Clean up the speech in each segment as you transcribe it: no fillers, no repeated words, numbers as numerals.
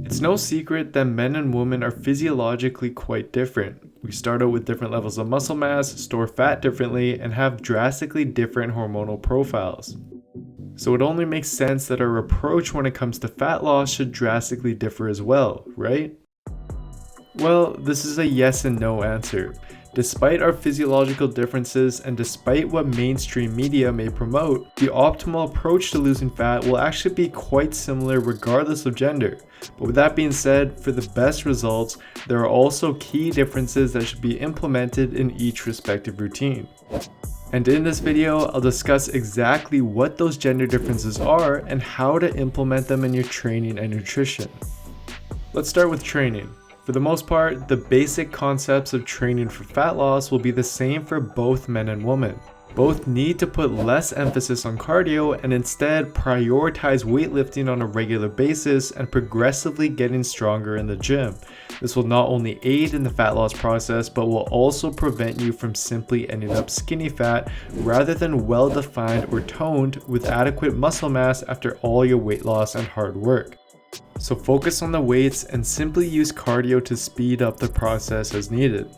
It's no secret that men and women are physiologically quite different. We start out with different levels of muscle mass, store fat differently, and have drastically different hormonal profiles. So it only makes sense that our approach when it comes to fat loss should drastically differ as well, right? Well, this is a yes and no answer. Despite our physiological differences and despite what mainstream media may promote, the optimal approach to losing fat will actually be quite similar regardless of gender. But with that being said, for the best results, there are also key differences that should be implemented in each respective routine. And in this video, I'll discuss exactly what those gender differences are and how to implement them in your training and nutrition. Let's start with training. For the most part, the basic concepts of training for fat loss will be the same for both men and women. Both need to put less emphasis on cardio and instead prioritize weightlifting on a regular basis and progressively getting stronger in the gym. This will not only aid in the fat loss process, but will also prevent you from simply ending up skinny fat rather than well-defined or toned with adequate muscle mass after all your weight loss and hard work. So focus on the weights and simply use cardio to speed up the process as needed.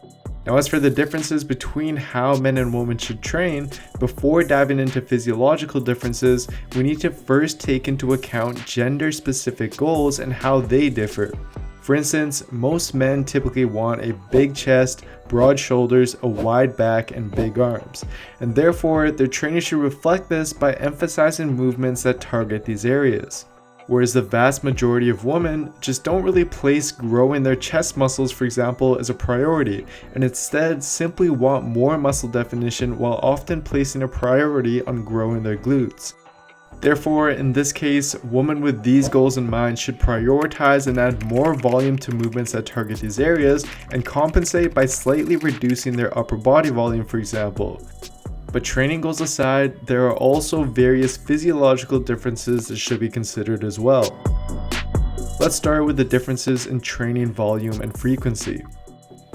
Now, as for the differences between how men and women should train, before diving into physiological differences, we need to first take into account gender-specific goals and how they differ. For instance, most men typically want a big chest, broad shoulders, a wide back, and big arms, and therefore their training should reflect this by emphasizing movements that target these areas. Whereas the vast majority of women just don't really place growing their chest muscles, for example, as a priority, and instead simply want more muscle definition while often placing a priority on growing their glutes. Therefore, in this case, women with these goals in mind should prioritize and add more volume to movements that target these areas and compensate by slightly reducing their upper body volume, for example. But training goals aside, there are also various physiological differences that should be considered as well. Let's start with the differences in training volume and frequency.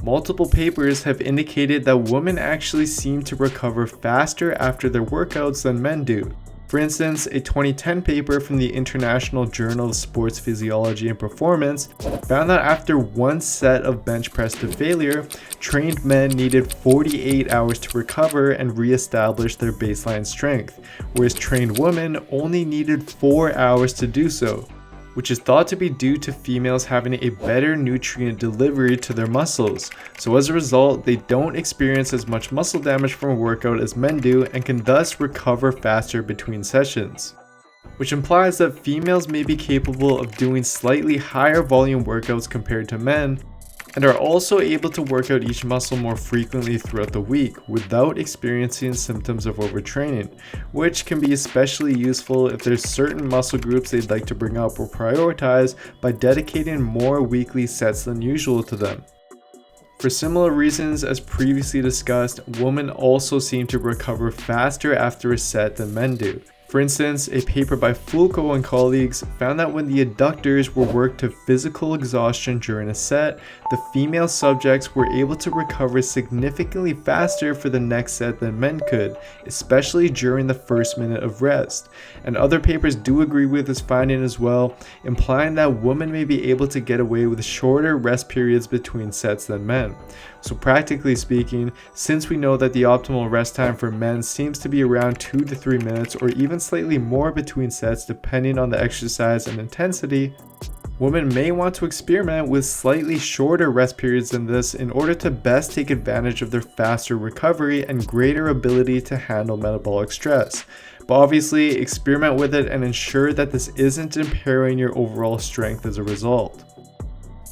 Multiple papers have indicated that women actually seem to recover faster after their workouts than men do. For instance, a 2010 paper from the International Journal of Sports Physiology and Performance found that after one set of bench press to failure, trained men needed 48 hours to recover and re-establish their baseline strength, whereas trained women only needed 4 hours to do so, which is thought to be due to females having a better nutrient delivery to their muscles. So as a result, they don't experience as much muscle damage from a workout as men do and can thus recover faster between sessions. Which implies that females may be capable of doing slightly higher volume workouts compared to men, and are also able to work out each muscle more frequently throughout the week without experiencing symptoms of overtraining, which can be especially useful if there's certain muscle groups they'd like to bring up or prioritize by dedicating more weekly sets than usual to them. For similar reasons as previously discussed, women also seem to recover faster after a set than men do. For instance, a paper by Fulco and colleagues found that when the adductors were worked to physical exhaustion during a set, the female subjects were able to recover significantly faster for the next set than men could, especially during the first minute of rest. And other papers do agree with this finding as well, implying that women may be able to get away with shorter rest periods between sets than men. So practically speaking, since we know that the optimal rest time for men seems to be around 2 to 3 minutes or even slightly more between sets depending on the exercise and intensity, women may want to experiment with slightly shorter rest periods than this in order to best take advantage of their faster recovery and greater ability to handle metabolic stress. But obviously, experiment with it and ensure that this isn't impairing your overall strength as a result.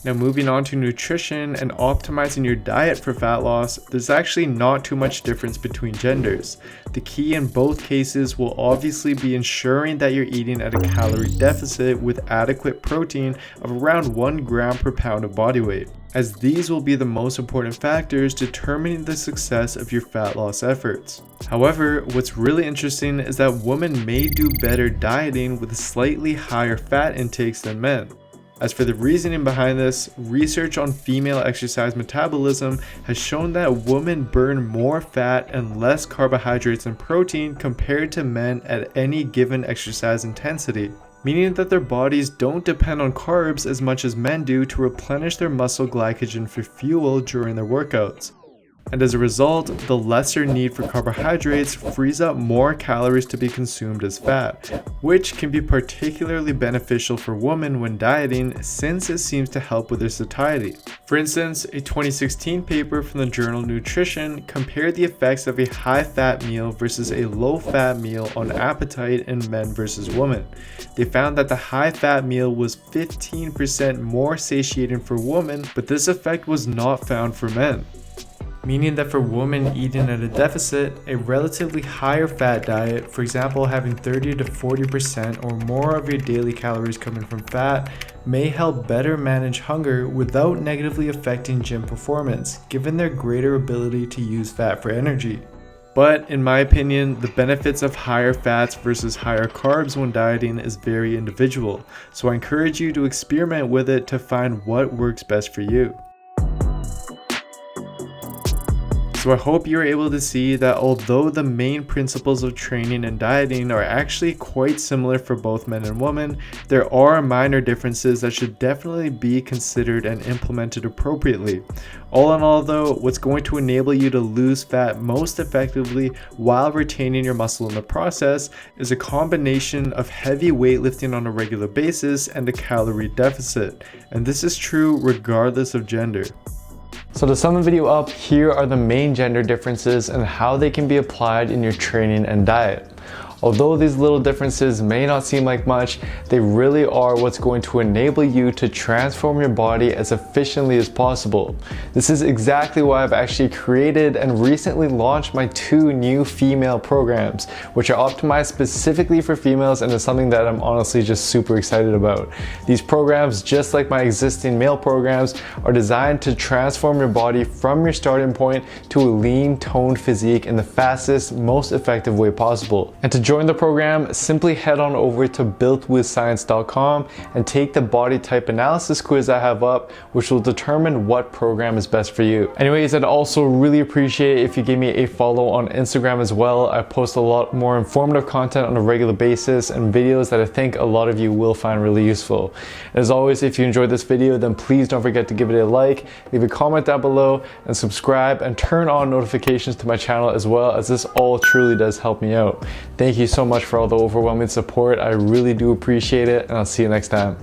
Now, moving on to nutrition and optimizing your diet for fat loss, there's actually not too much difference between genders. The key in both cases will obviously be ensuring that you're eating at a calorie deficit with adequate protein of around 1 gram per pound of body weight, as these will be the most important factors determining the success of your fat loss efforts. However, what's really interesting is that women may do better dieting with slightly higher fat intakes than men. As for the reasoning behind this, research on female exercise metabolism has shown that women burn more fat and less carbohydrates and protein compared to men at any given exercise intensity. meaning that their bodies don't depend on carbs as much as men do to replenish their muscle glycogen for fuel during their workouts. And as a result, the lesser need for carbohydrates frees up more calories to be consumed as fat, which can be particularly beneficial for women when dieting since it seems to help with their satiety. For instance, a 2016 paper from the journal Nutrition compared the effects of a high-fat meal versus a low-fat meal on appetite in men versus women. They found that the high-fat meal was 15% more satiating for women, but this effect was not found for men. Meaning that for women eating at a deficit, a relatively higher fat diet, for example having 30 to 40% or more of your daily calories coming from fat, may help better manage hunger without negatively affecting gym performance, given their greater ability to use fat for energy. But in my opinion, the benefits of higher fats versus higher carbs when dieting is very individual, so I encourage you to experiment with it to find what works best for you. So I hope you're able to see that although the main principles of training and dieting are actually quite similar for both men and women, there are minor differences that should definitely be considered and implemented appropriately. All in all though, what's going to enable you to lose fat most effectively while retaining your muscle in the process is a combination of heavy weightlifting on a regular basis and a calorie deficit. And this is true regardless of gender. So to sum the video up, here are the main gender differences and how they can be applied in your training and diet. Although these little differences may not seem like much, they really are what's going to enable you to transform your body as efficiently as possible. This is exactly why I've actually created and recently launched my 2 new female programs, which are optimized specifically for females, and is something that I'm honestly just super excited about. These programs, just like my existing male programs, are designed to transform your body from your starting point to a lean, toned physique in the fastest, most effective way possible. And to join the program, simply head on over to builtwithscience.com and take the body type analysis quiz I have up, which will determine what program is best for you. Anyways, I'd also really appreciate if you give me a follow on Instagram as well. I post a lot more informative content on a regular basis and videos that I think a lot of you will find really useful. As always, if you enjoyed this video, then please don't forget to give it a like, leave a comment down below, and subscribe and turn on notifications to my channel as well, as this all truly does help me out. Thank you so much for all the overwhelming support. I really do appreciate it, and I'll see you next time.